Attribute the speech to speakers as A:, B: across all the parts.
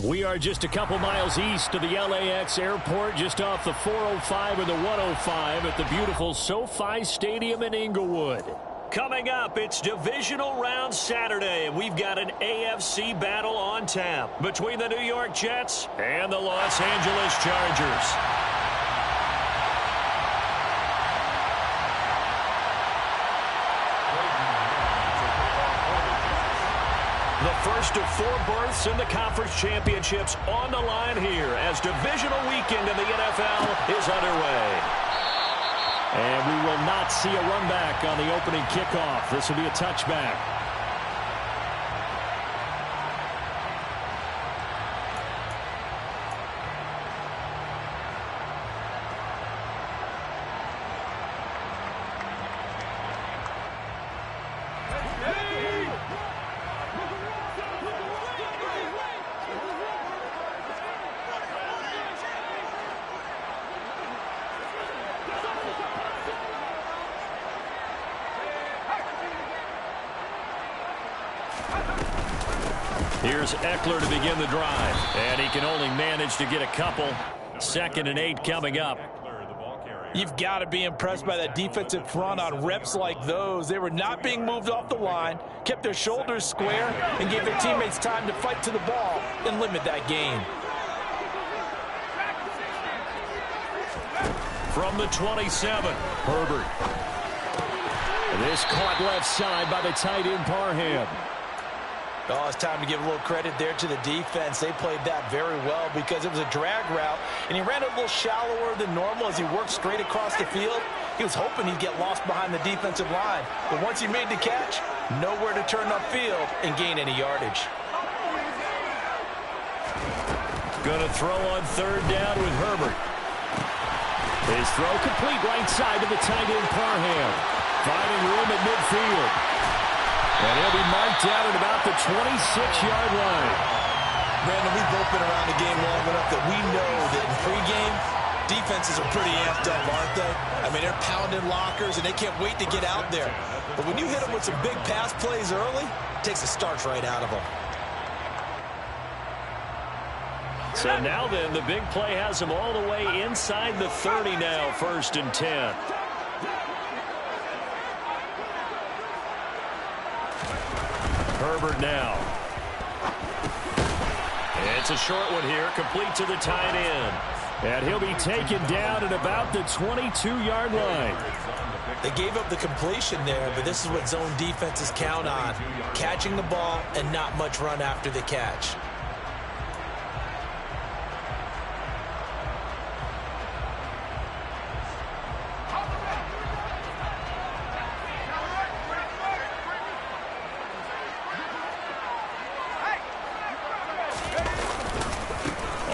A: We are just a couple miles east of the LAX airport, just off the 405 or the 105 at the beautiful SoFi Stadium in Inglewood. Coming up, it's Divisional Round Saturday, and we've got an AFC battle on tap between the New York Jets and the Los Angeles Chargers. The first of 4 berths in the conference championships on the line here as divisional weekend in the NFL is underway. And we will not see a run back on the opening kickoff. This will be a touchback. Here's Eckler to begin the drive, and he can only manage to get a couple. 2nd and 8 coming up.
B: You've got to be impressed by that defensive front on reps like those. They were not being moved off the line, kept their shoulders square, and gave their teammates time to fight to the ball and limit that gain.
A: From the 27, Herbert. This caught left side by the tight end Parham.
B: Oh, it's time to give a little credit there to the defense. They played that very well because it was a drag route, and he ran a little shallower than normal as he worked straight across the field. He was hoping he'd get lost behind the defensive line, but once he made the catch, nowhere to turn upfield and gain any yardage.
A: Going to throw on 3rd down with Herbert. His throw complete right side to the tight end Parham. Finding room at midfield. And he'll be marked down at about the 26-yard line.
C: Brandon, we've both been around the game long enough that we know that in pregame, defenses are pretty amped up, aren't they? I mean, they're pounding lockers, and they can't wait to get out there. But when you hit them with some big pass plays early, it takes the starch right out of them.
A: So now then, the big play has him all the way inside the 30 now, 1st and 10. Herbert now. It's a short one here, complete to the tight end. And he'll be taken down at about the 22-yard line.
C: They gave up the completion there, but this is what zone defenses count on. Catching the ball and not much run after the catch.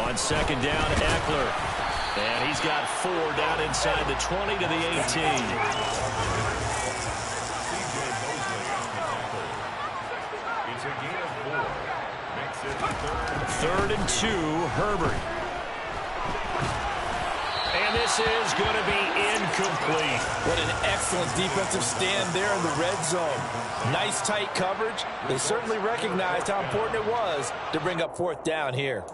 A: On 2nd down, Eckler. And he's got 4 down inside the 20 to the 18. 3rd and 2, Herbert. And this is going to be incomplete.
B: What an excellent defensive stand there in the red zone. Nice tight coverage. They certainly recognized how important it was to bring up 4th down here.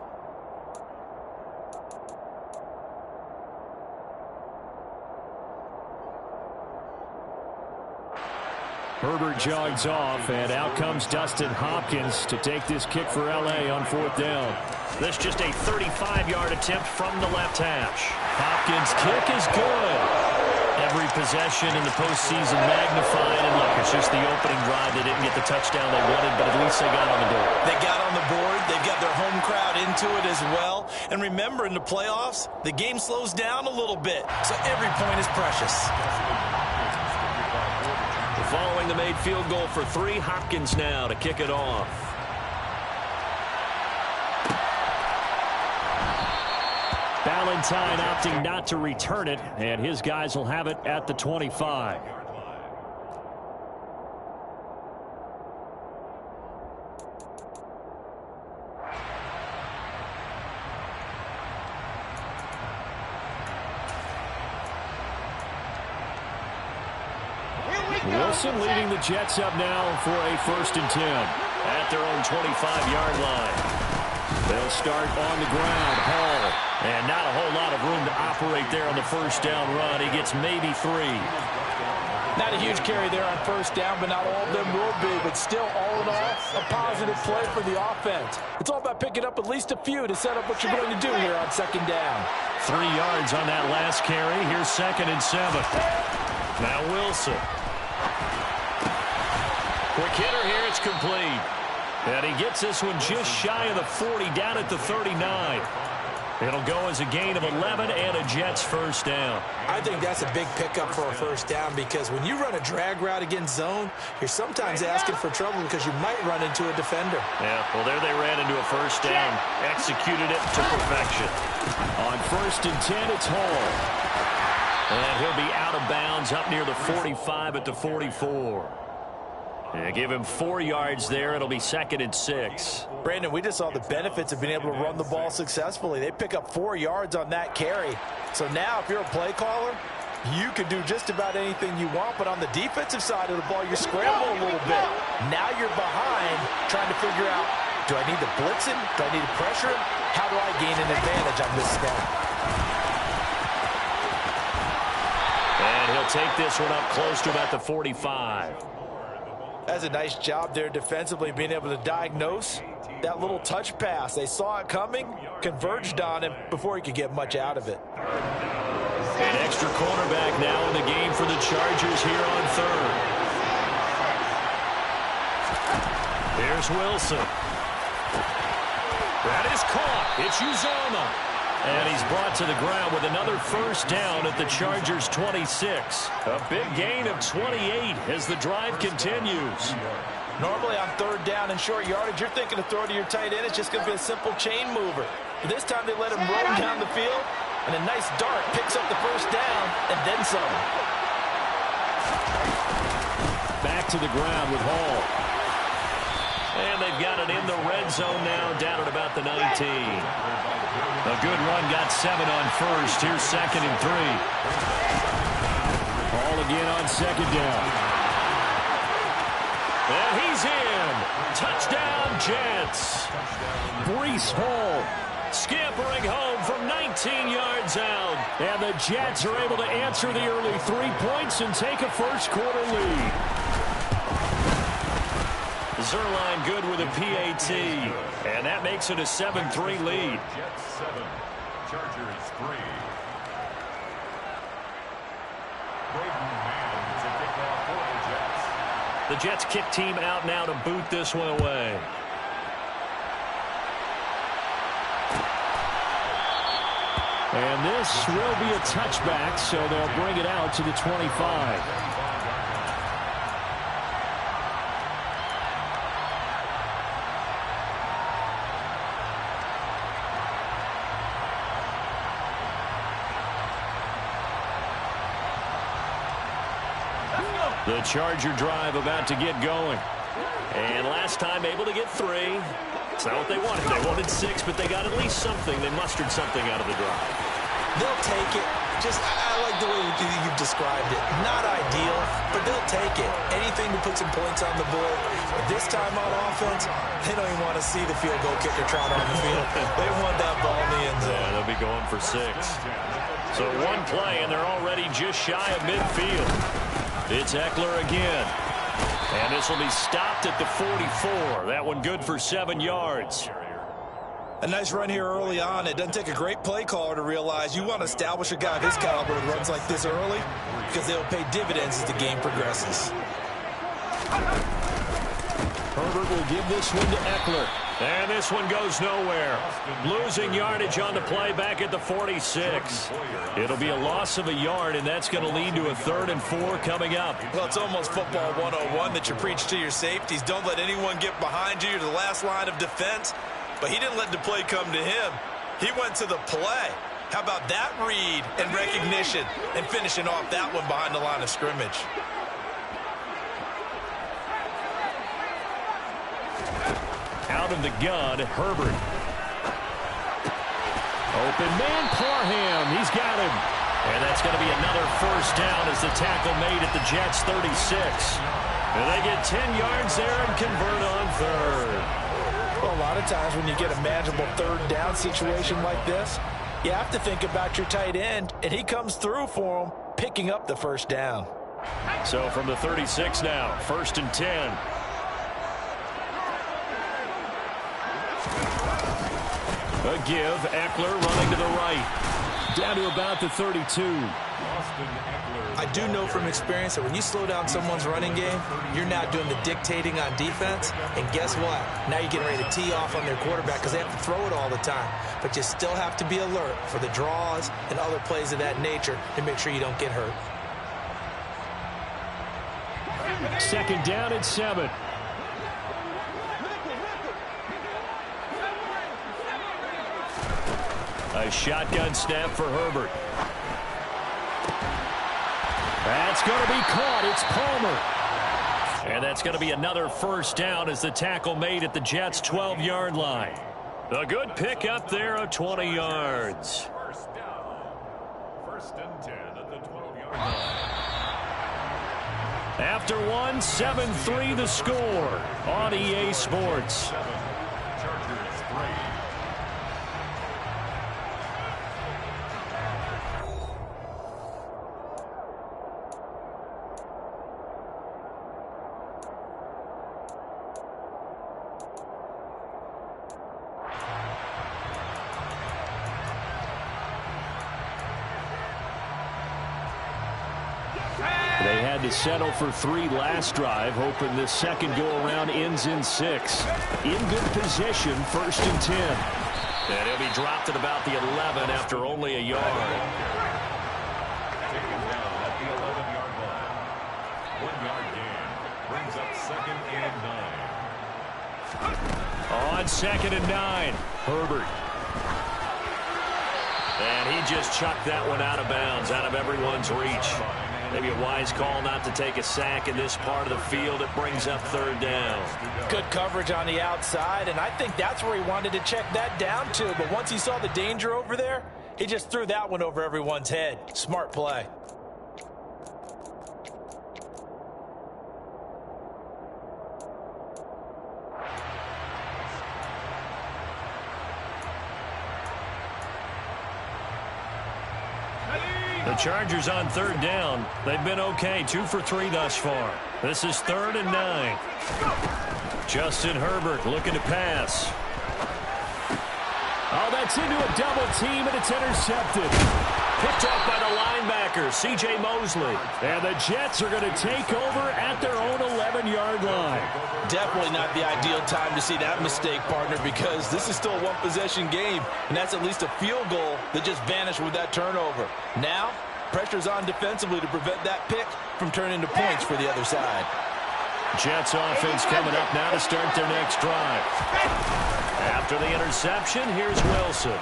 A: Herbert jogs off, and out comes Dustin Hopkins to take this kick for L.A. on 4th down. This just a 35-yard attempt from the left hash. Hopkins' kick is good. Every possession in the postseason magnified, and look, it's just the opening drive. They didn't get the touchdown they wanted, but at least they got on the board.
C: They got on the board. They've got their home crowd into it as well. And remember, in the playoffs, the game slows down a little bit, so every point is precious.
A: Following the made field goal for 3, Hopkins now to kick it off. Valentine opting not to return it, and his guys will have it at the 25. Wilson leading the Jets up now for a 1st and 10 at their own 25-yard line. They'll start on the ground. Hall. And not a whole lot of room to operate there on the first down run. He gets maybe 3.
B: Not a huge carry there on first down, but not all of them will be. But still, all in all, a positive play for the offense. It's all about picking up at least a few to set up what you're going to do here on second down.
A: 3 yards on that last carry. Here's 2nd and 7. Now Wilson. Quick hitter here. It's complete. And he gets this one just shy of the 40, down at the 39. It'll go as a gain of 11 and a Jets first down.
B: I think that's a big pickup for a first down because when you run a drag route against zone, you're sometimes asking for trouble because you might run into a defender.
A: Yeah, well, there they ran into a first down. Executed it to perfection. On 1st and 10, it's Hall. And he'll be out of bounds up near the 45 at the 44. And give him 4 yards there. It'll be 2nd and 6.
B: Brandon, we just saw the benefits of being able to run the ball successfully. They pick up 4 yards on that carry. So now if you're a play caller, you can do just about anything you want. But on the defensive side of the ball, you scramble a little bit. Now you're behind trying to figure out, do I need to blitz him? Do I need to pressure him? How do I gain an advantage on this snap?
A: And he'll take this one up close to about the 45.
B: That's a nice job there defensively, being able to diagnose that little touch pass. They saw it coming, converged on him before he could get much out of it.
A: An extra cornerback now in the game for the Chargers here on 3rd. Here's Wilson. That is caught. It's Uzomah. And he's brought to the ground with another first down at the Chargers' 26. A big gain of 28 as the drive continues.
B: Normally on 3rd down and short yardage, you're thinking to throw to your tight end. It's just going to be a simple chain mover. But this time they let him roam down the field, and a nice dart picks up the first down and then some.
A: Back to the ground with Hall. And they've got it in the red zone now, down at about the 19. A good run, got 7 on first. Here's 2nd and 3. Hall again on 2nd down. And he's in. Touchdown, Jets. Breece Hall scampering home from 19 yards out. And the Jets are able to answer the early 3 points and take a first-quarter lead. Zerline good with a PAT, and that makes it a 7-3 lead.
D: Jets 7, Chargers 3. Braden Mann to kick off for the Jets.
A: The Jets kick team out now to boot this one away. And this will be a touchback, so they'll bring it out to the 25. The Charger drive about to get going. And last time able to get 3. It's not what they wanted. They wanted 6, but they got at least something. They mustered something out of the drive.
B: They'll take it. I like the way you've described it. Not ideal, but they'll take it. Anything to put some points on the board. But this time on offense, they don't even want to see the field goal kicker trot on the field. They want that ball in the end zone.
A: Yeah, they'll be going for 6. So one play, and they're already just shy of midfield. It's Eckler again. And this will be stopped at the 44. That one good for 7 yards.
B: A nice run here early on. It doesn't take a great play caller to realize you want to establish a guy of his caliber with runs like this early because they'll pay dividends as the game progresses.
A: Herbert will give this one to Eckler. And this one goes nowhere. Losing yardage on the play back at the 46. It'll be a loss of a yard, and that's going to lead to a 3rd and 4 coming up.
B: Well, it's almost football 101 that you preach to your safeties. Don't let anyone get behind you. You're the last line of defense. But he didn't let the play come to him. He went to the play. How about that read and recognition and finishing off that one behind the line of scrimmage?
A: Out of the gun, Herbert. Open man, Parham. He's got him. And that's going to be another first down as the tackle made at the Jets' 36. And they get 10 yards there and convert on 3rd.
B: Well, a lot of times when you get a manageable third down situation like this, you have to think about your tight end, and he comes through for him, picking up the first down.
A: So from the 36 now, 1st and 10. A give, Eckler running to the right. Down to about the 32.
B: I do know from experience that when you slow down someone's running game, you're now doing the dictating on defense. And guess what? Now you're getting ready to tee off on their quarterback because they have to throw it all the time. But you still have to be alert for the draws and other plays of that nature to make sure you don't get hurt.
A: 2nd down at 7. A shotgun snap for Herbert. That's going to be caught. It's Palmer. And that's going to be another first down as the tackle made at the Jets' 12-yard line. A good pick up there of 20 yards.
D: First down. 1st and 10 at the 12-yard line.
A: After one, 7-3 the score on EA Sports.
D: Chargers 3.
A: They had to settle for 3 last drive, hoping this second go-around ends in 6. In good position, 1st and 10. And he'll be dropped at about the 11 after only a yard.
D: Taken down at the 11-yard line. 1-yard gain brings up 2nd and 9.
A: On 2nd and 9, Herbert. And he just chucked that one out of bounds, out of everyone's reach. Maybe a wise call not to take a sack in this part of the field. It brings up 3rd down.
B: Good coverage on the outside, and I think that's where he wanted to check that down to. But once he saw the danger over there, he just threw that one over everyone's head. Smart play.
A: The Chargers on 3rd down. They've been okay, 2 for 3 thus far. This is 3rd and 9. Justin Herbert looking to pass. Oh, that's into a double team, and it's intercepted. Picked off by the linebacker, C.J. Mosley. And the Jets are going to take over at their own 11-yard line.
B: Definitely not the ideal time to see that mistake, partner, because this is still a one-possession game, and that's at least a field goal that just vanished with that turnover. Now, pressure's on defensively to prevent that pick from turning into points for the other side.
A: Jets offense coming up now to start their next drive. After the interception, here's Wilson.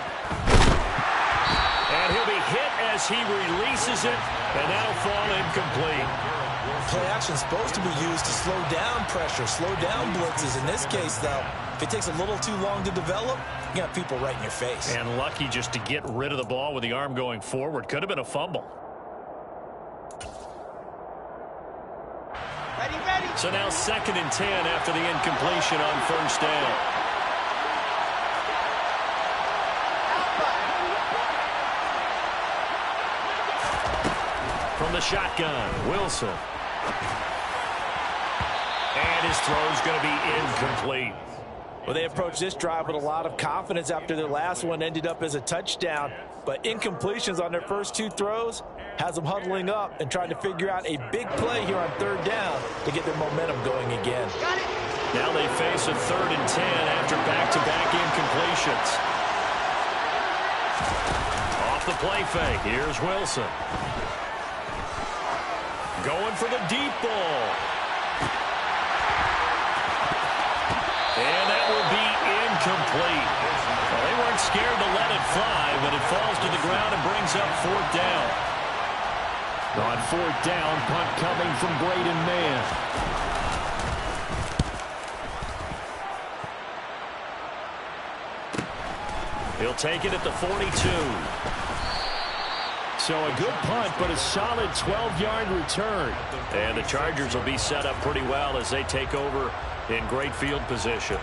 A: And he'll be hit as he releases it, and that'll fall incomplete.
B: Play action's supposed to be used to slow down pressure, slow down blitzes. In this case, though, if it takes a little too long to develop, you got people right in your face.
A: And lucky just to get rid of the ball with the arm going forward. Could have been a fumble.
E: Ready.
A: So now 2nd and 10 after the incompletion on 1st down. From the shotgun, Wilson. And his throw's going to be incomplete.
B: Well, they approached this drive with a lot of confidence after their last one ended up as a touchdown. But incompletions on their first 2 throws has them huddling up and trying to figure out a big play here on 3rd down to get their momentum going again.
A: Now they face a 3rd and 10 after back-to-back incompletions. Off the play fake, here's Wilson. Going for the deep ball. And that will be incomplete. Well, they weren't scared to let it fly, but it falls to the ground and brings up 4th down. On 4th down, punt coming from Braden Mann. He'll take it at the 42. So a good punt, but a solid 12-yard return. And the Chargers will be set up pretty well as they take over in great field position.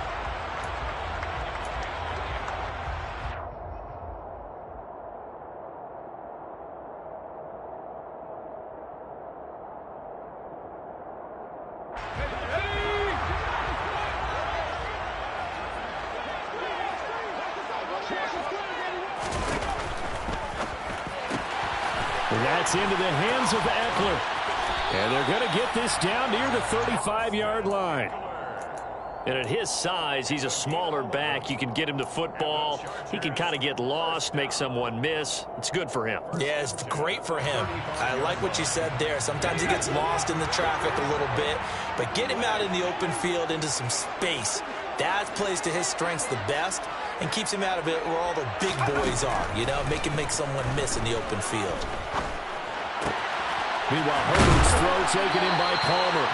A: That's into the hands of Eckler. And they're going to get this down near the 35-yard line. And at his size, he's a smaller back. You can get him to football. He can kind of get lost, make someone miss. It's good for him.
B: Yeah, it's great for him. I like what you said there. Sometimes he gets lost in the traffic a little bit. But get him out in the open field into some space. That plays to his strengths the best and keeps him out of it where all the big boys are. You know, make someone miss in the open field.
A: Meanwhile, Herbert's throw taken in by Palmer.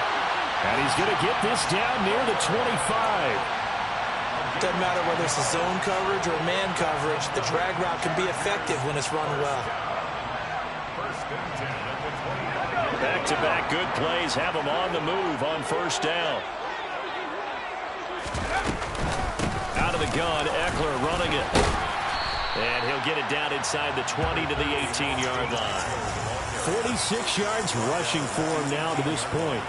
A: And he's going to get this down near the 25.
B: Doesn't matter whether it's a zone coverage or man coverage. The drag route can be effective when it's run well.
A: Back-to-back good plays have him on the move on first down. Out of the gun, Eckler running it. And he'll get it down inside the 20 to the 18-yard line. 46 yards rushing for him now to this point.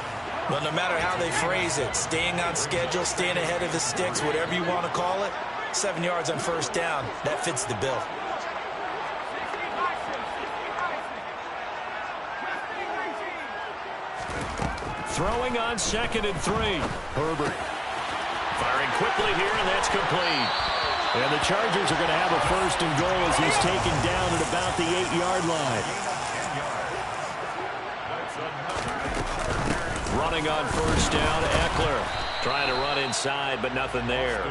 B: Well, no matter how they phrase it, staying on schedule, staying ahead of the sticks, whatever you want to call it, 7 yards on first down, that fits the bill.
A: Throwing on 2nd and 3. Herbert firing quickly here, and that's complete. And the Chargers are going to have a 1st and goal as he's taken down at about the 8-yard line. Running on first down, Eckler trying to run inside, but nothing there.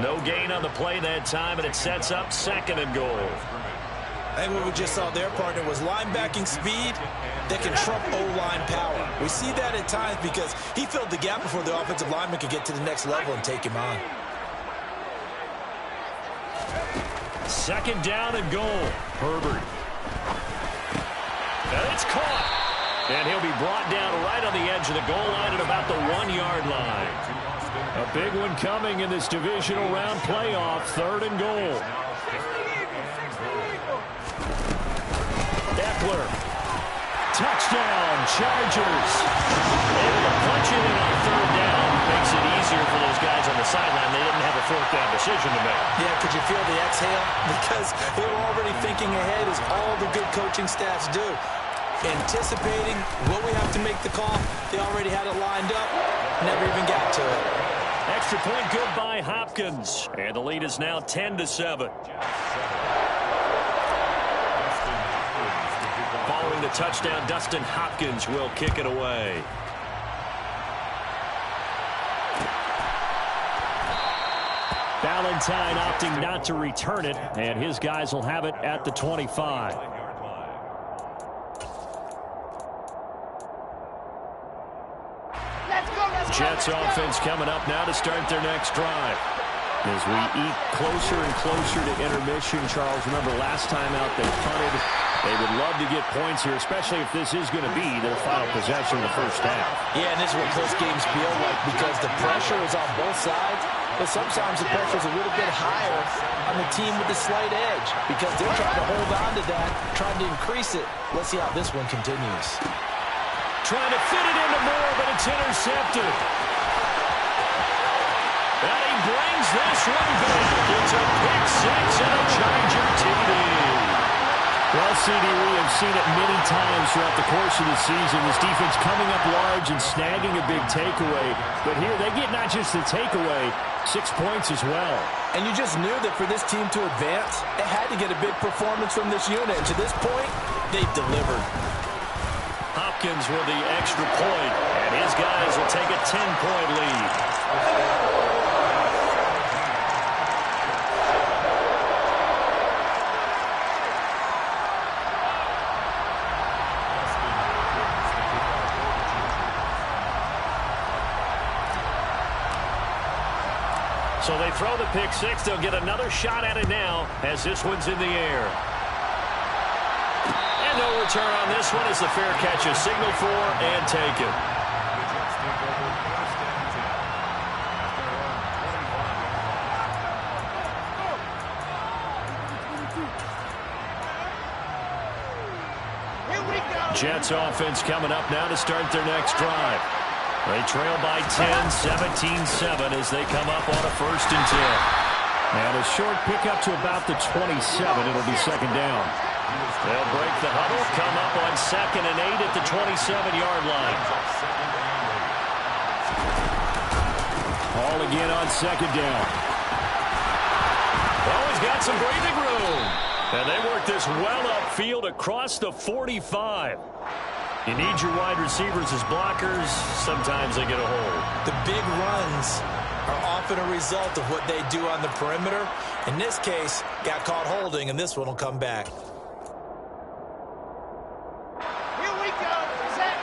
A: No gain on the play that time, and it sets up 2nd and goal.
B: I think what we just saw there, partner, was linebacking speed that can trump O-line power. We see that at times because he filled the gap before the offensive lineman could get to the next level and take him on.
A: 2nd down and goal. Herbert. And it's caught. And he'll be brought down right on the edge of the goal line at about the 1-yard line. A big one coming in this divisional round playoff. 3rd and goal. Eckler. Touchdown, Chargers. Able to punch it in on 3rd down. Makes it easier for those guys on the sideline. They didn't have a 4th down decision to make.
B: Yeah, could you feel the exhale? Because they were already thinking ahead, as all the good coaching staffs do. Anticipating what we have to make the call. They already had it lined up. Never even got to it.
A: Extra point good by Hopkins. And the lead is now 10-7. Following the touchdown, Dustin Hopkins will kick it away. Valentine opting not to return it, and his guys will have it at the 25. Jets offense coming up now to start their next drive. As we eat closer and closer to intermission, Charles, remember last time out they punted. They would love to get points here, especially if this is going to be their final possession in the first half.
B: Yeah, and this is what close games feel like because the pressure is on both sides, but sometimes the pressure is a little bit higher on the team with the slight edge because they're trying to hold on to that, trying to increase it. Let's see how this one continues.
A: Trying to fit it into Moore, but it's intercepted. And he brings this one back. It's a pick six and a Charger TD. Well, CD, we have seen it many times throughout the course of the season. This defense coming up large and snagging a big takeaway. But here they get not just the takeaway, 6 points as well.
B: And you just knew that for this team to advance, it had to get a big performance from this unit. And to this point, they've delivered.
A: Hopkins with the extra point, and his guys will take a 10-point lead. So they throw the pick six. They'll get another shot at it now as this one's in the air. And no return on this one as the fair catch is signaled for and taken. Jets offense coming up now to start their next drive. They trail by 10, 17-7 as they come up on a 1st and 10. And a short pickup to about the 27. It'll be 2nd down. They'll break the huddle, come up on 2nd and 8 at the 27-yard line. Ball again on 2nd down. Oh, he's got some breathing room. And they work this well upfield across the 45. You need your wide receivers as blockers. Sometimes they get a hold.
B: The big runs are often a result of what they do on the perimeter. In this case, got caught holding, and this one will come back.
E: Here we go. Set.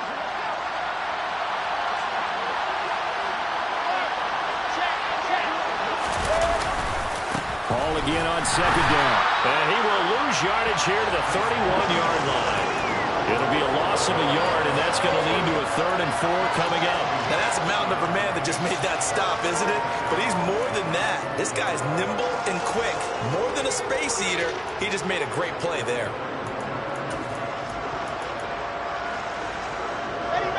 E: Check.
A: Ball again on 2nd down. And he will lose yardage here to the 31-yard line. It'll be a loss of a yard, and that's going to lead to a 3rd and 4 coming up.
B: Now, that's a mountain of a man that just made that stop, isn't it? But he's more than that. This guy's nimble and quick. More than a space eater, he just made a great play there.
E: Ready.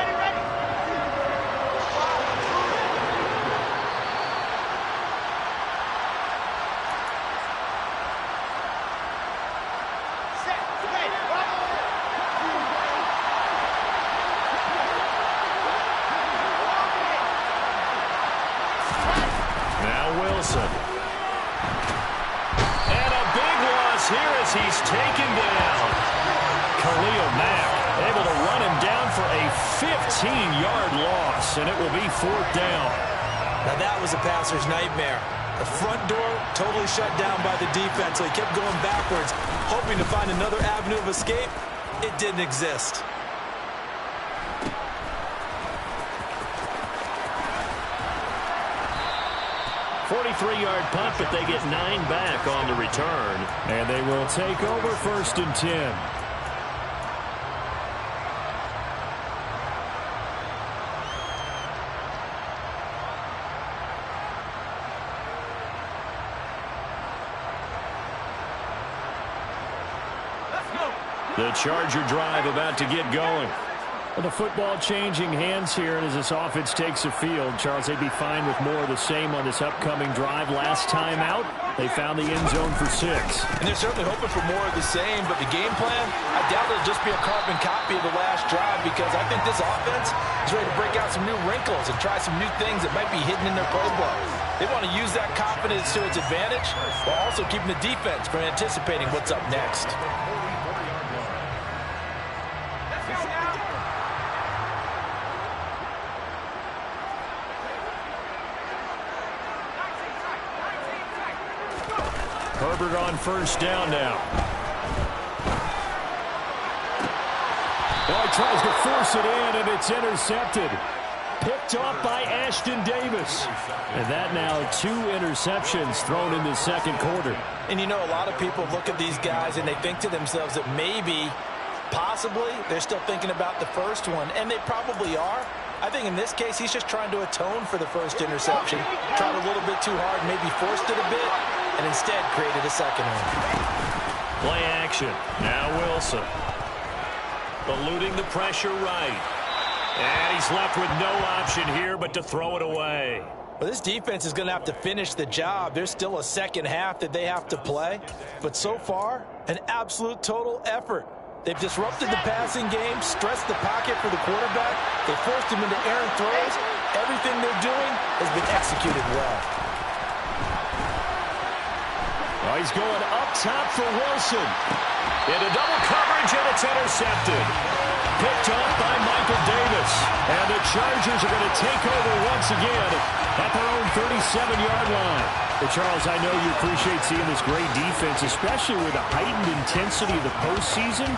E: Set. Ready.
A: Now Wilson. And a big loss here as he's taken down. Khalil Mack able to run him down for a 15-yard loss, and it will be 4th down.
B: Now, that was a passer's nightmare. The front door totally shut down by the defense, so he kept going backwards, hoping to find another avenue of escape. It didn't exist.
A: .43-yard punt, but they get 9 back on the return. And they will take over 1st and 10. The Charger drive about to get going. Well, the football changing hands here, and as this offense takes the field, Charles, they'd be fine with more of the same on this upcoming drive. Last time out, they found the end zone for 6.
B: And they're certainly hoping for more of the same, but the game plan, I doubt it'll just be a carbon copy of the last drive, because I think this offense is ready to break out some new wrinkles and try some new things that might be hidden in their playbook. They want to use that confidence to its advantage while also keeping the defense from anticipating what's up next.
A: Herbert on 1st down now. Well, he tries to force it in, and it's intercepted. Picked off by Ashton Davis. And that now 2 interceptions thrown in the 2nd quarter.
B: And you know, a lot of people look at these guys and they think to themselves that maybe, possibly, they're still thinking about the first one. And they probably are. I think in this case, he's just trying to atone for the first interception. Tried a little bit too hard, maybe forced it a bit, and instead created a second one.
A: Play action. Now Wilson. Eluding the pressure right. And he's left with no option here but to throw it away.
B: Well, this defense is going to have to finish the job. There's still a second half that they have to play. But so far, an absolute total effort. They've disrupted the passing game, stressed the pocket for the quarterback. They forced him into errant throws. Everything they're doing has been executed well.
A: Oh, he's going up top for Wilson. Into double coverage, and it's intercepted. Picked off by Michael Davis. And the Chargers are going to take over once again at their own 37-yard line. Well, Charles, I know you appreciate seeing this great defense, especially with the heightened intensity of the postseason.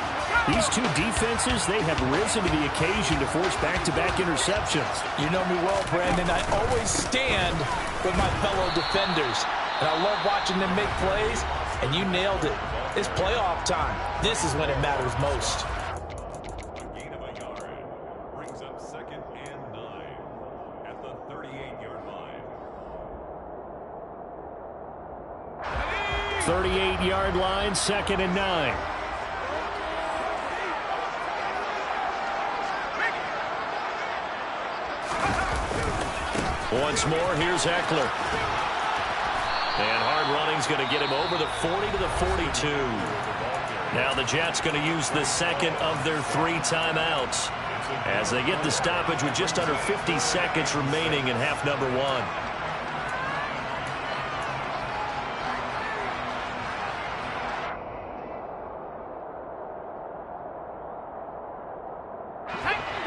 A: These two defenses, they have risen to the occasion to force back-to-back interceptions.
B: You know me well, Brandon. I always stand with my fellow defenders. And I love watching them make plays, and you nailed it. It's playoff time. This is when it matters most.
D: A gain of a yard brings up 2nd and 9 at the 38-yard line.
A: 38-yard line, 2nd and 9. Once more, here's Eckler. And hard running's going to get him over the 40 to the 42. Now the Jets going to use the second of their 3 timeouts as they get the stoppage with just under 50 seconds remaining in half number 1.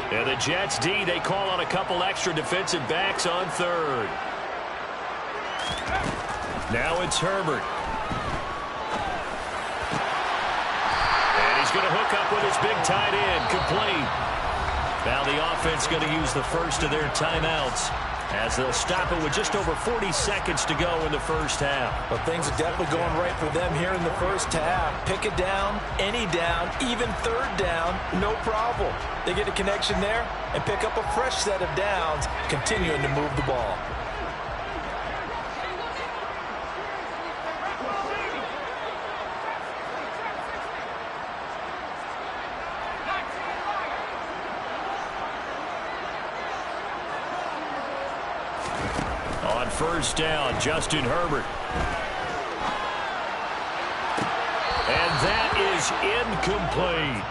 A: And the Jets D, they call on a couple extra defensive backs on 3rd. Now it's Herbert. And he's going to hook up with his big tight end, complete. Now the offense going to use the first of their timeouts as they'll stop it with just over 40 seconds to go in the first half.
B: Well, things are definitely going right for them here in the first half. Pick a down, any down, even 3rd down, no problem. They get a connection there and pick up a fresh set of downs, continuing to move the ball.
A: On first down, Justin Herbert. And that is incomplete.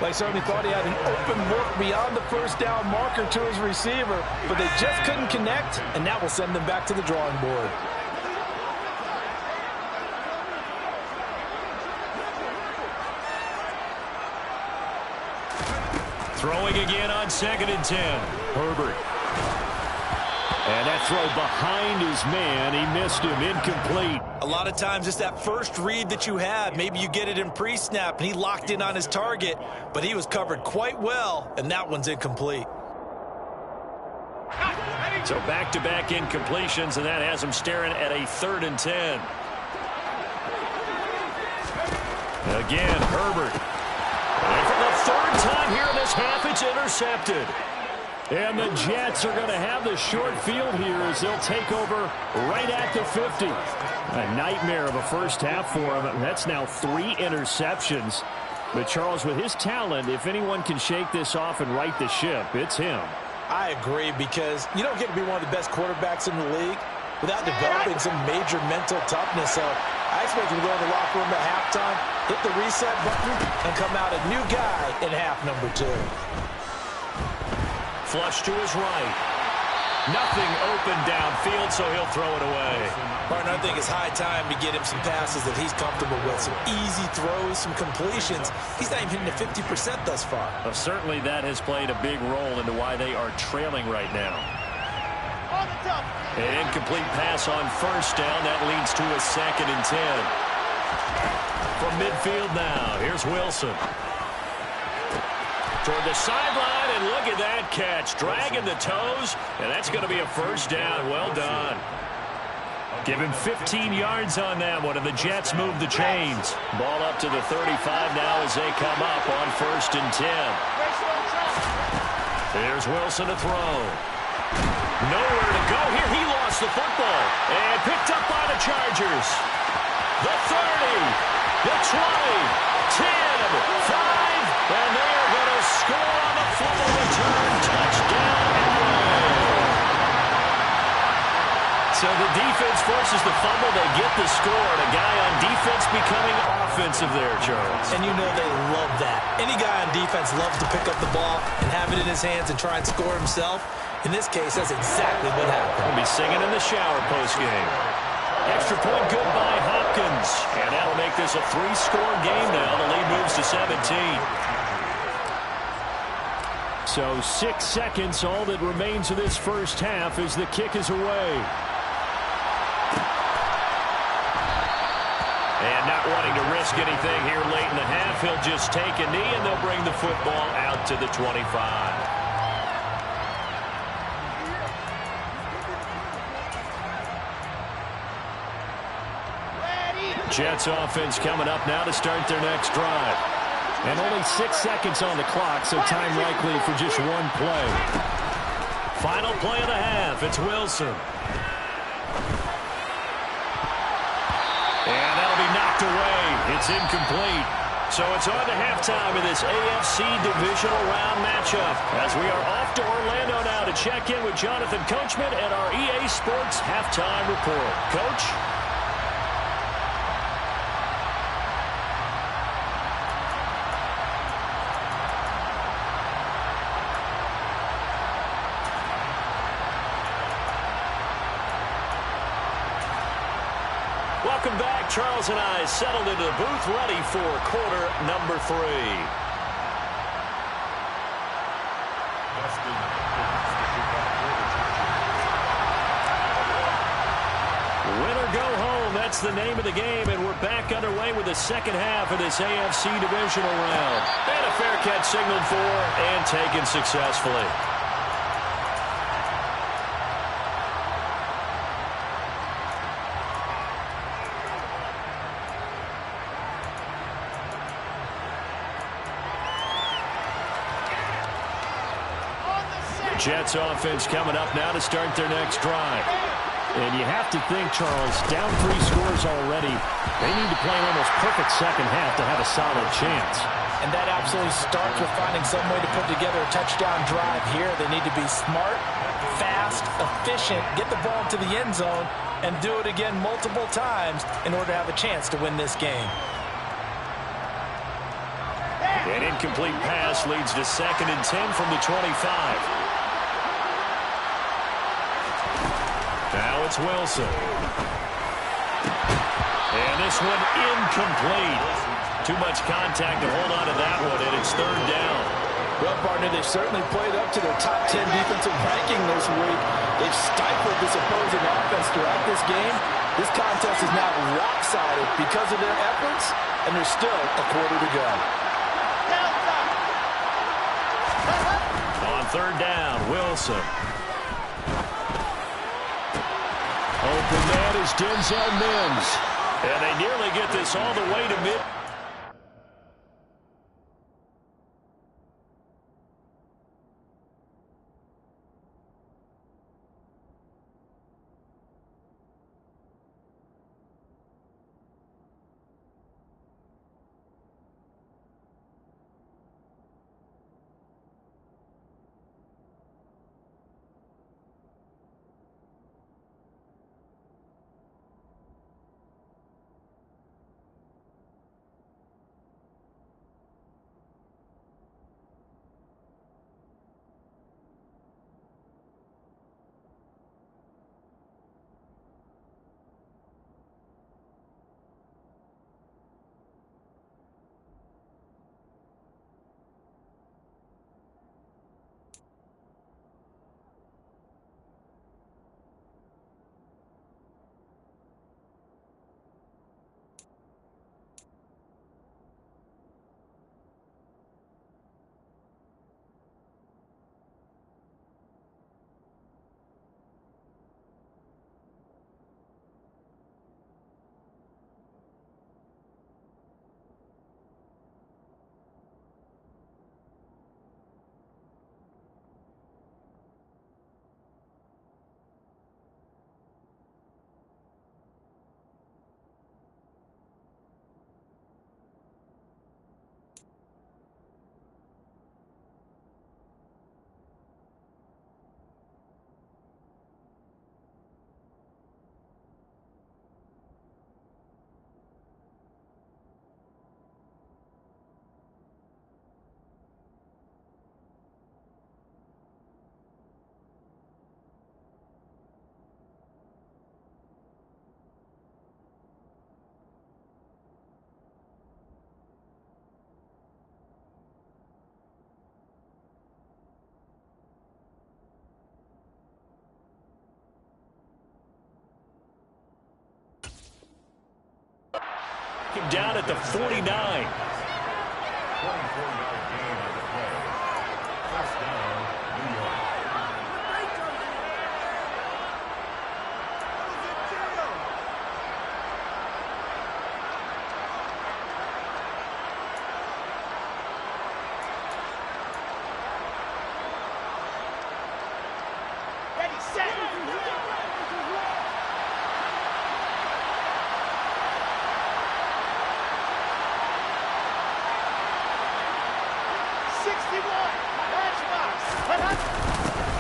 B: They certainly thought he had an open look beyond the first down marker to his receiver, but they just couldn't connect, and that will send them back to the drawing board.
A: Throwing again on 2nd and 10. Herbert. And that throw behind his man. He missed him. Incomplete.
B: A lot of times it's that first read that you had. Maybe you get it in pre-snap, and he locked in on his target, but he was covered quite well, and that one's incomplete.
A: So back-to-back incompletions, and that has him staring at a 3rd and 10. Again, Herbert. And for the 3rd time here in this half, it's intercepted. And the Jets are going to have the short field here as they'll take over right at the 50. A nightmare of a first half for him. That's now 3 interceptions. But Charles, with his talent, if anyone can shake this off and right the ship, it's him.
B: I agree, because you don't get to be one of the best quarterbacks in the league without developing some major mental toughness. So I expect him to go in the locker room at halftime, hit the reset button, and come out a new guy in half number 2.
A: Flush to his right. Nothing open downfield, so he'll throw it away.
B: Martin, I think it's high time to get him some passes that he's comfortable with. Some easy throws, some completions. He's not even hitting the 50% thus far.
A: Well, certainly that has played a big role into why they are trailing right now. An incomplete pass on first down. That leads to a 2nd and 10. From midfield now, here's Wilson. Toward the sideline, and look at that catch. Dragging the toes, and that's going to be a first down. Well done. Give him 15 yards on that one, and the Jets move the chains. Ball up to the 35 now as they come up on 1st and 10. There's Wilson to throw. Nowhere to go here. He lost the football and picked up by the Chargers. The 30, the 20, 10, 5, and they are going to score on the fumble return. Touchdown, LA. So the defense forces the fumble. They get the score, and a guy on defense becoming offensive there, Charles.
B: And you know they love that. Any guy on defense loves to pick up the ball and have it in his hands and try and score himself. In this case, that's exactly what happened.
A: He'll be singing in the shower postgame. Extra point good by Hopkins. And that'll make this a 3-score game now. The lead moves to 17. So 6 seconds, all that remains of this first half as the kick is away. And not wanting to risk anything here late in the half, he'll just take a knee and they'll bring the football out to the 25. Jets offense coming up now to start their next drive. And only 6 seconds on the clock, so time likely for just one play. Final play of the half, it's Wilson. And that'll be knocked away. It's incomplete. So it's on to halftime of this AFC Divisional Round matchup. As we are off to Orlando now to check in with Jonathan Coachman at our EA Sports Halftime Report. Coach? Charles and I settled into the booth, ready for quarter number 3. Win or go home, that's the name of the game, and we're back underway with the second half of this AFC Divisional round. And a fair catch signaled for and taken successfully. Jets offense coming up now to start their next drive. And you have to think, Charles, down 3 scores already. They need to play an almost perfect second half to have a solid chance.
B: And that absolutely starts with finding some way to put together a touchdown drive here. They need to be smart, fast, efficient, get the ball to the end zone, and do it again multiple times in order to have a chance to win this game.
A: An incomplete pass leads to 2nd and 10 from the 25. Now it's Wilson. And this one incomplete. Too much contact to hold on to that one, and it's 3rd down.
B: Well, partner, they've certainly played up to their top 10 defensive ranking this week. They've stifled this opposing offense throughout this game. This contest is now lopsided because of their efforts, and there's still a quarter to go.
A: On 3rd down, Wilson. Open man is Denzel Mims. And they nearly get this all the way to mid. Down at the 49.
D: 24-yard gain on the play. First down, New York.
E: Ready, set.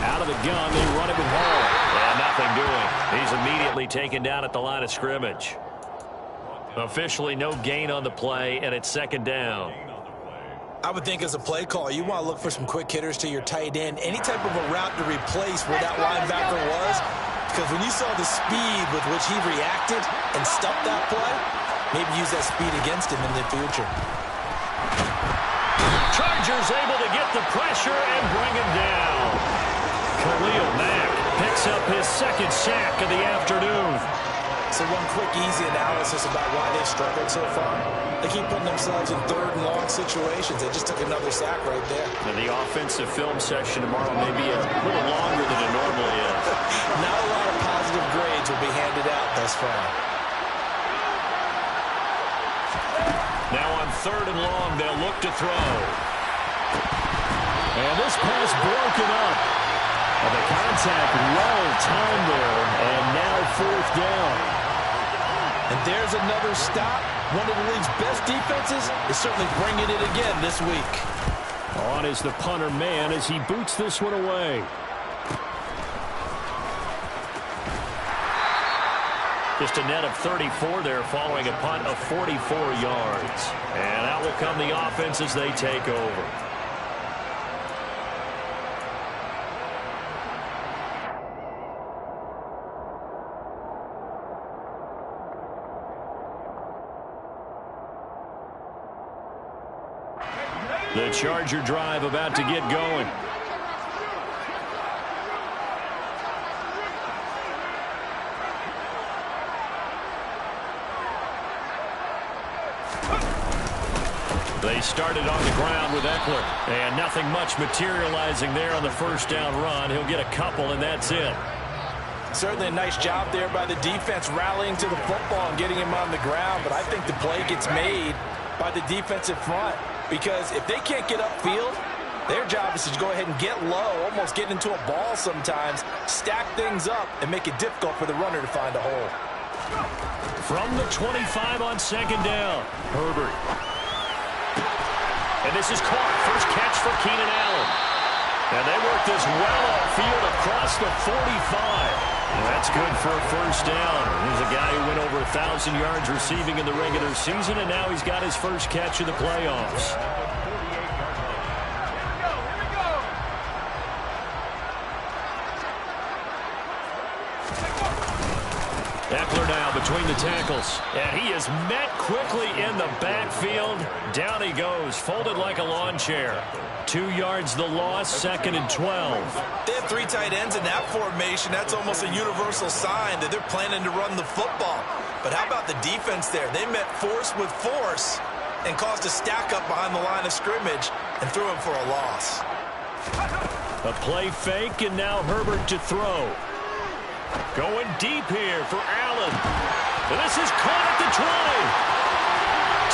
A: Out of the gun, they run it with Hall. And nothing doing. He's immediately taken down at the line of scrimmage. Officially no gain on the play, and it's 2nd down.
B: I would think as a play call, you want to look for some quick hitters to your tight end. Any type of a route to replace where that linebacker was. Because when you saw the speed with which he reacted and stuffed that play,
C: maybe use that speed against him in the future.
A: Chargers able to get the pressure and bring him down. Khalil Mack picks up his second sack of the afternoon.
C: So one quick, easy analysis about why they've struggled so far. They keep putting themselves in third and long situations. They just took another sack right there.
A: And the offensive film session tomorrow may be a little longer than it normally is.
C: Not a lot of positive grades will be handed out thus far.
A: Now on third and long, they'll look to throw. And this pass broken up. And the contact well timed there. And now fourth down.
C: And there's another stop. One of the league's best defenses is certainly bringing it again this week.
A: On is the punter man as he boots this one away. Just a net of 34 there following a punt of 44 yards. And out will come the offense as they take over. The Charger drive about to get going. They started on the ground with Eckler, and nothing much materializing there on the first down run. He'll get a couple, and that's it.
C: Certainly a nice job there by the defense rallying to the football and getting him on the ground, but I think the play gets made by the defensive front because if they can't get upfield, their job is to go ahead and get low, almost get into a ball sometimes, stack things up, and make it difficult for the runner to find a hole.
A: From the 25 on second down, Herbert. And this is caught. First catch for Keenan Allen. And they work this well upfield across the 45. And that's good for a first down. Here's a guy who went over 1,000 yards receiving in the regular season, and now he's got his first catch in the playoffs. Eckler now between the tackles. And he is met quickly in the backfield. Down he goes, folded like a lawn chair. 2 yards the loss, second and 12.
C: They have three tight ends in that formation. That's almost a universal sign that they're planning to run the football. But how about the defense there? They met force with force and caused a stack up behind the line of scrimmage and threw him for a loss.
A: A play fake, and now Herbert to throw. Going deep here for Allen. And this is caught at the 20.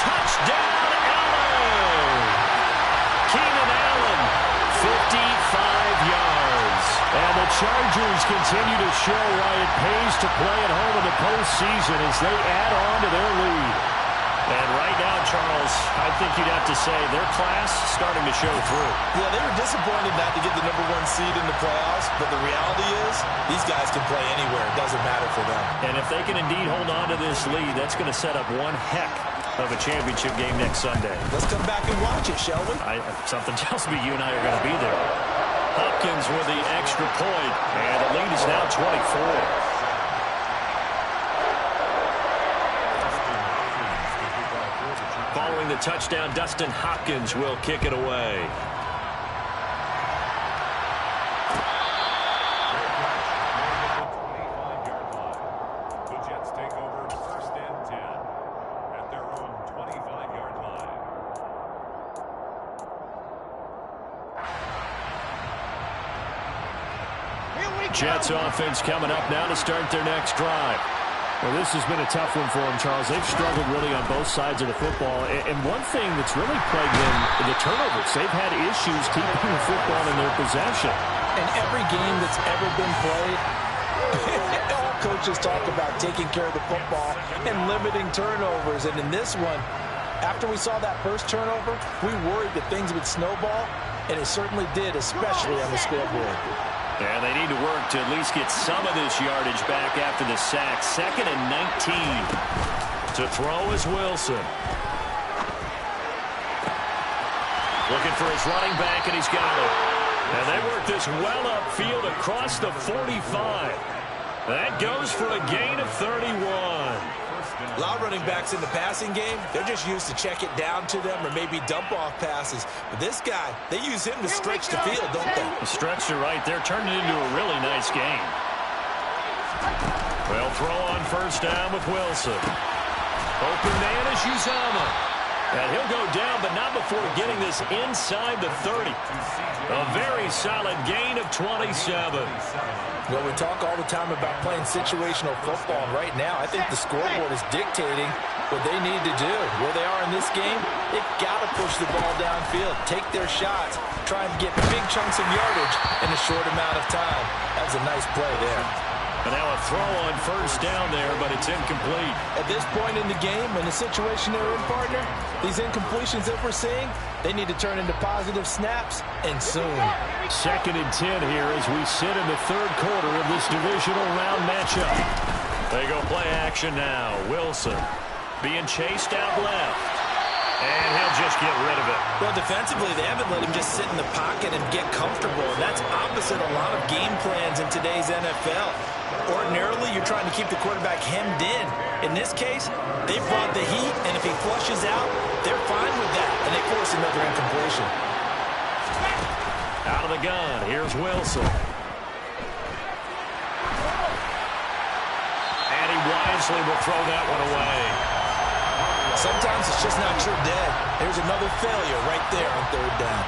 A: Touchdown, Allen. Keenan Allen, 55 yards. And the Chargers continue to show why it pays to play at home in the postseason as they add on to their lead. And right now, Charles, I think you'd have to say their class starting to show through.
C: Yeah, they were disappointed not to get the #1 seed in the playoffs, but the reality is these guys can play anywhere. It doesn't matter for them.
A: And if they can indeed hold on to this lead, that's going to set up one heck of a championship game next Sunday.
C: Let's come back and watch it, shall we?
A: Something tells me you and I are going to be there. Hopkins with the extra point, and the lead is now 24. Following the touchdown, Dustin Hopkins will kick it away.
D: The Jets take over first and 10 at their own 25-yard line.
A: Jets offense coming up now to start their next drive. Well, this has been a tough one for them, Charles. They've struggled really on both sides of the football. And one thing that's really plagued them, the turnovers. They've had issues keeping the football in their possession.
C: In every game that's ever been played, all coaches talk about taking care of the football and limiting turnovers. And in this one, after we saw that first turnover, we worried that things would snowball, and it certainly did, especially on the scoreboard.
A: Yeah, they need to work to at least get some of this yardage back after the sack. Second and 19. To throw is Wilson. Looking for his running back, and he's got it. And they work this well upfield across the 45. That goes for a gain of 31.
C: A lot of running backs in the passing game, they're just used to check it down to them or maybe dump off passes. But this guy, they use him to stretch the field, don't they?
A: He stretched it right there, turned it into a really nice game. Well, throw on first down with Wilson. Open man is Uzama. And he'll go down, but not before getting this inside the 30. A very solid gain of 27.
B: Well, we talk all the time about playing situational football. Right now, I think the scoreboard is dictating what they need to do. Where they are in this game, they've got to push the ball downfield, take their shots, try and get big chunks of yardage in a short amount of time. That was a nice play there.
A: And now a throw on first down there, but it's incomplete.
B: At this point in the game, in the situation they're in, partner, these incompletions that we're seeing, they need to turn into positive snaps, and soon.
A: 2nd and 10 here as we sit in the 3rd quarter of this divisional round matchup. They go play action now. Wilson being chased out left. And he'll just get rid of it.
B: Well, defensively, they haven't let him just sit in the pocket and get comfortable. And that's opposite a lot of game plans in today's NFL. Ordinarily, you're trying to keep the quarterback hemmed in. In this case, they brought the heat, and if he flushes out, they're fine with that, and they force another incompletion.
A: Out of the gun, here's Wilson. And he wisely will throw that one away.
B: Sometimes it's just not your day. There's another failure right there on 3rd down.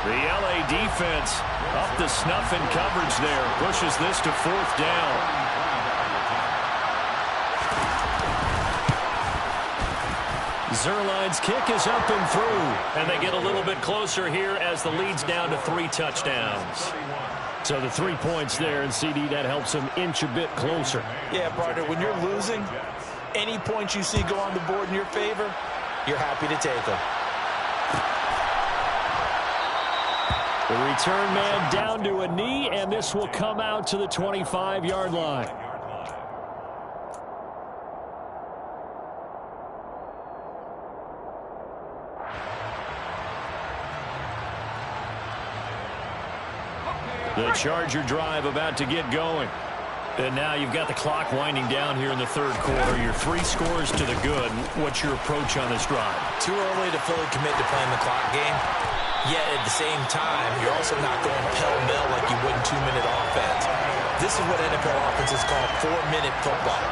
A: The LA defense up the snuff in coverage there. Pushes this to 4th down. Zerline's kick is up and through. And they get a little bit closer here as the lead's down to 3 touchdowns. So the 3 points there, and CD, that helps them inch a bit closer.
B: Yeah, partner, when you're losing, any points you see go on the board in your favor, you're happy to take them.
A: The return man down to a knee, and this will come out to the 25-yard line. The Charger drive about to get going. And now you've got the clock winding down here in the 3rd quarter. Your 3 scores to the good. What's your approach on this drive?
B: Too early to fully commit to playing the clock game. Yet at the same time, you're also not going pell-mell like you would in 2-minute offense. This is what NFL offenses call 4-minute football.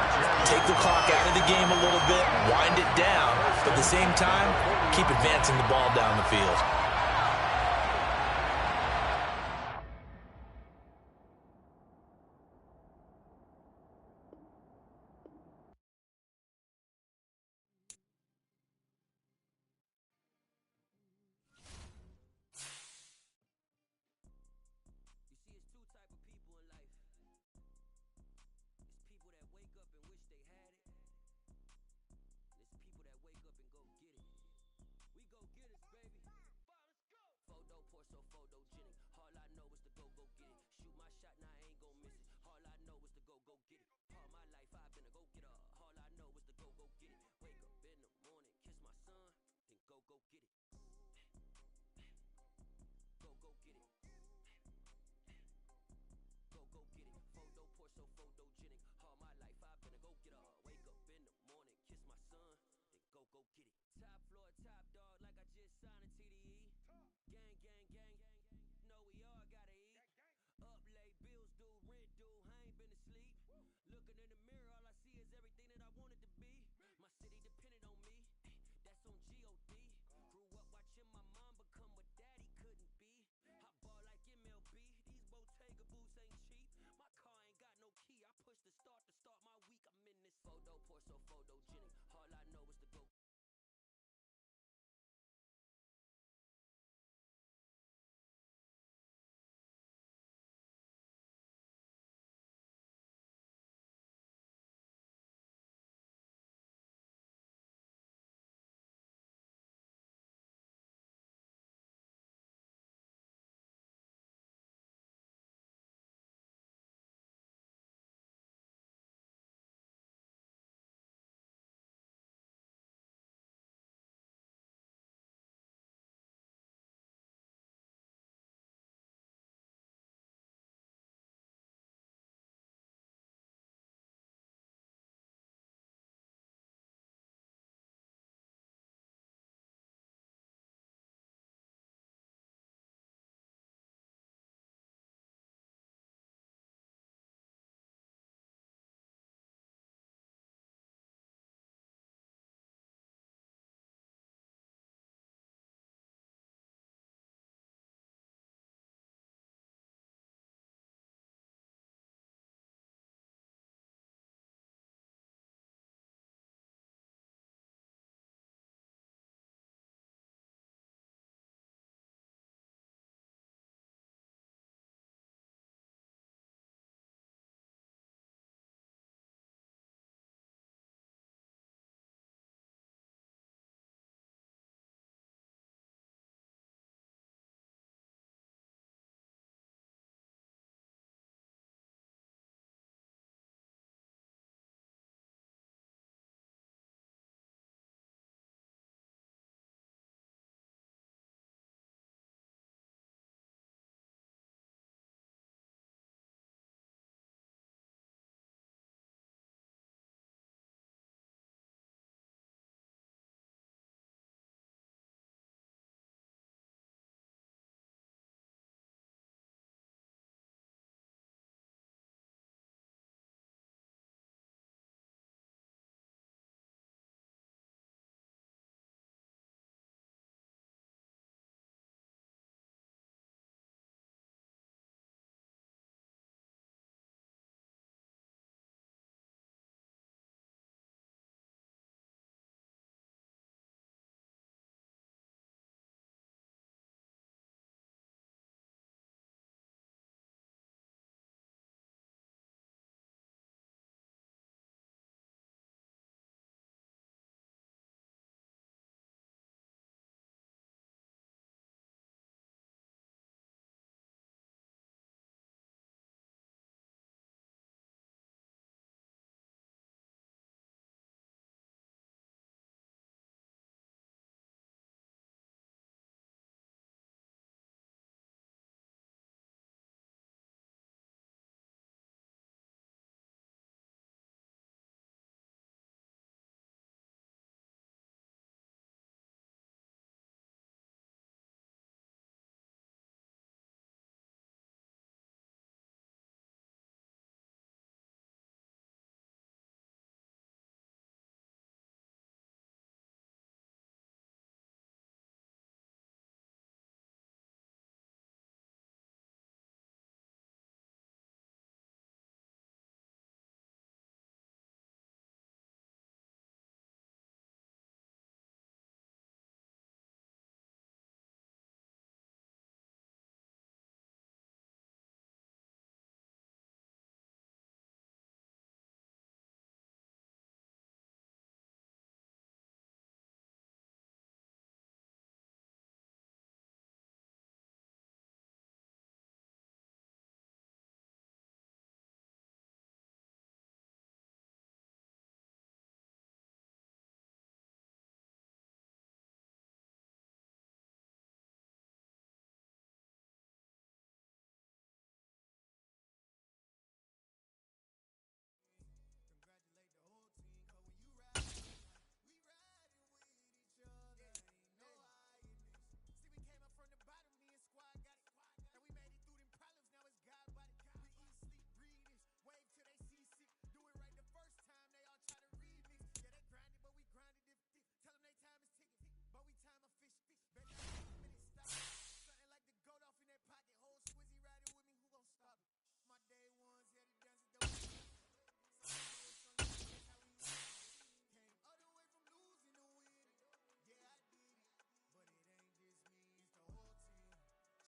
B: Take the clock out of the game a little bit, wind it down, but at the same time, keep advancing the ball down the field.